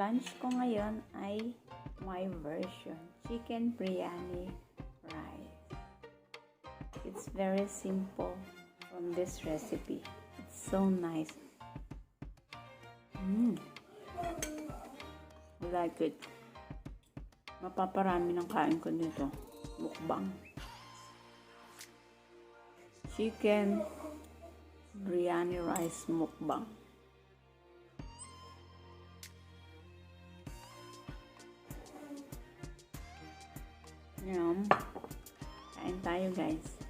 lunch ko ngayon ay my version. Chicken biryani rice. It's very simple from this recipe. It's so nice. I like it. Mapaparami ng kain ko dito. Mukbang. Chicken biryani rice mukbang. Yum. Kain tayo, guys.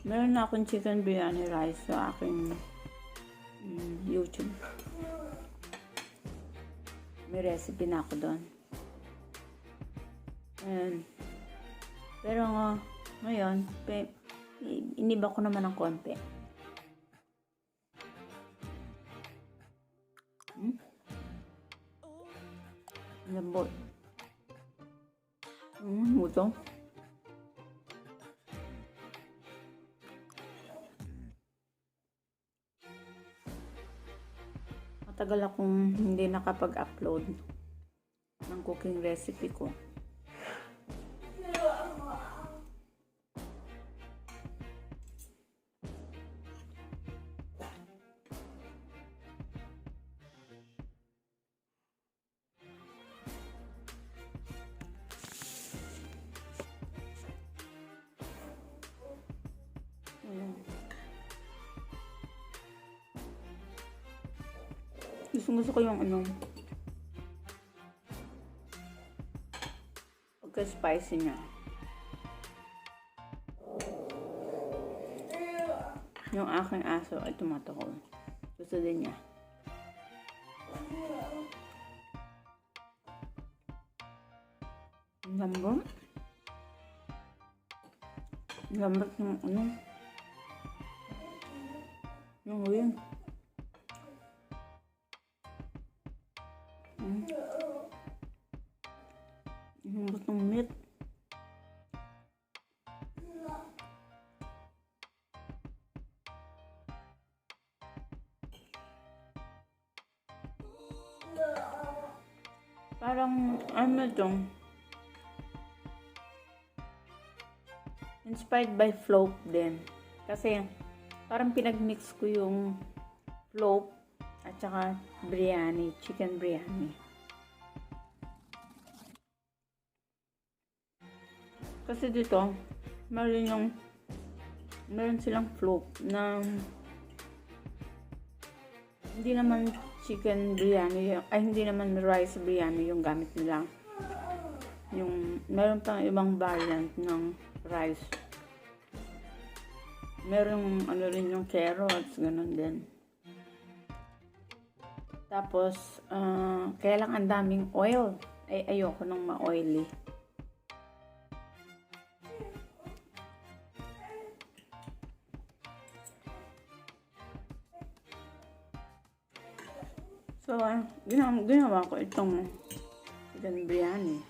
Meron na akong chicken biryani rice sa aking YouTube. May recipe na ako doon. Pero ngayon, iniba ko naman ng konti. Lambot. Muto. Matagal akong hindi nakapag-upload ng cooking recipe ko. Gusto ko yung pagka-spicy niya. Yung aking aso ay tumatahol. Gusto din niya. Lambot. Lambot ng yung wing. Lambot ng meat. Parang inspired by float din. Kasi parang pinagmix ko yung float at saka biryani, chicken biryani. Kasi dito, meron silang float na hindi naman chicken biryani, hindi naman rice biryani yung gamit nila. Meron pang ibang variant ng rice. Meron rin yung carrots, ganun din. Tapos, kaya lang ang daming oil. Ay, ayoko nang ma-oily. So, ginawa ko itong chicken biryani.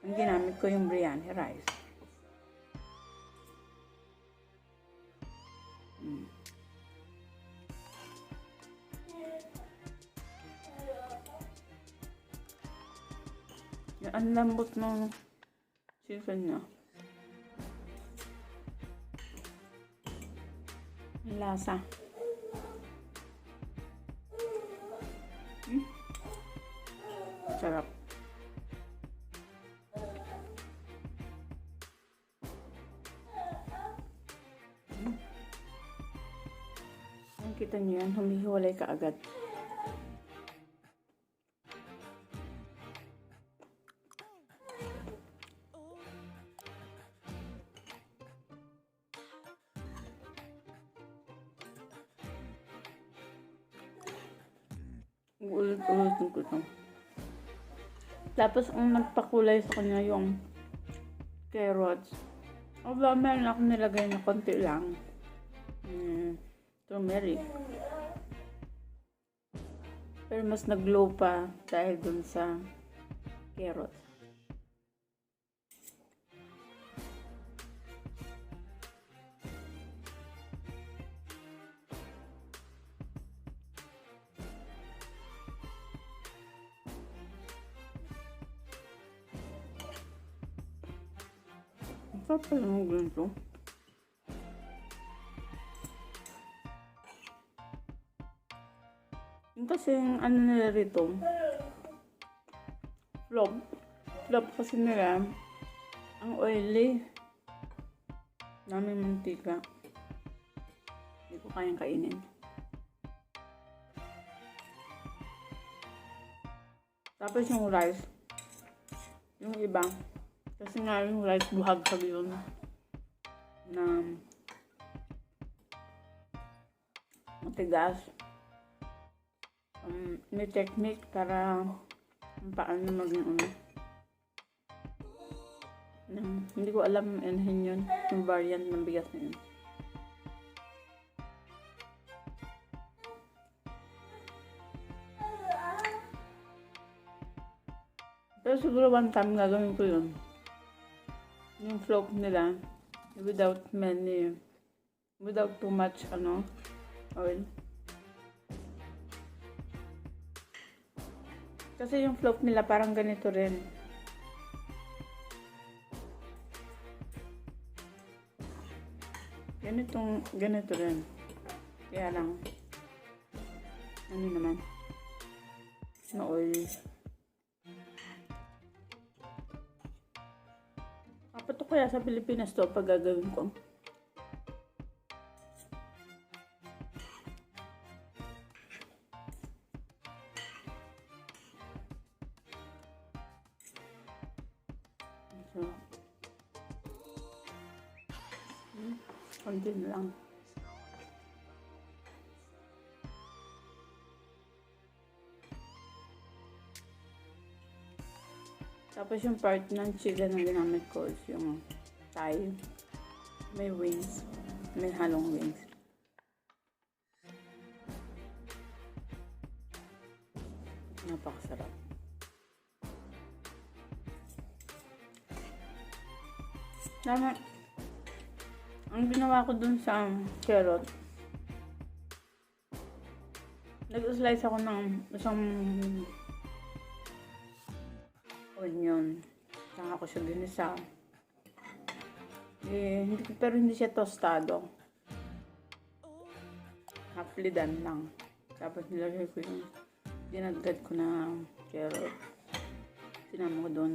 Ang ginamit ko yung biryani rice. Ang lambot ng chicken niya. Ang lasa. Sarap. Kita niyo yan, humihiwalay ka agad. Ulit-ulitin ko ito. Tapos, ang nagpakulay sa kanya yung carrots. Although, meron ako nilagay na konti lang. Turmeric. Pero mas nag-glow pa dahil dun sa carrots. Sarap pala ng ganito. Yung kasi yung ano nila rito, flop kasi nila, ang oily, daming mantika. Hindi ko kayang kainin. Tapos yung rice, yung iba, kasi nga yung rice buhag-hag yun na matigas. May technique para paano maging hindi ko alam enhin yun, yung variant ng bigas na yun. Pero siguro one time gagawin ko yun. Yung float nila without too much oil. Kasi yung float nila parang ganito rin. Ganito rin. Kaya lang naman na oil. Apat kaya sa Pilipinas to pag gagawin ko. So, konti na lang. Tapos yung part ng chicken na ginamit ko is yung thigh. May wings. May halong wings. Napakasarap. Tama. Ang ginawa ko dun sa carrot, nag-slice ako ng isang onion. Saka ko siya ginisa. Pero hindi siya tostado. Haplidan lang. Tapos nilagay ko yung dinagdad ko na carrot. Sinama ko doon.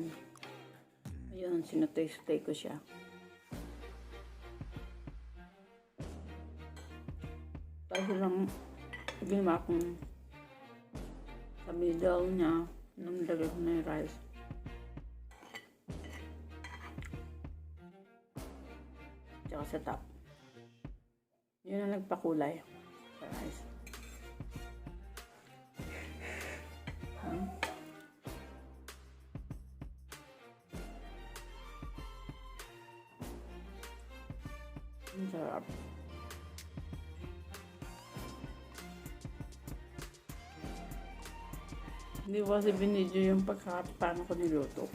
Ayun, sinutay-sutay ko siya. Tapos lang ginawa kong sa middle niya nung nilagay ko na yung rice. Tsaka sa top. Yun ang nagpakulay sa rice. Ang sarap. Hindi ko kasi binidyo yung paano ko niluto.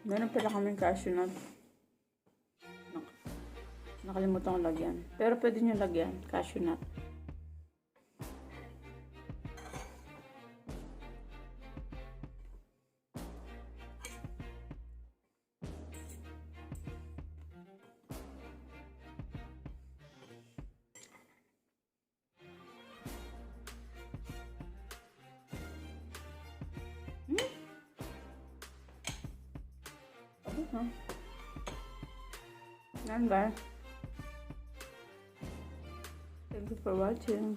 Meron pala kaming cashew nut. Nakalimutan ko lagyan. Pero pwede nyo lagyan, cashew nut. Yan ba? Thank you for watching.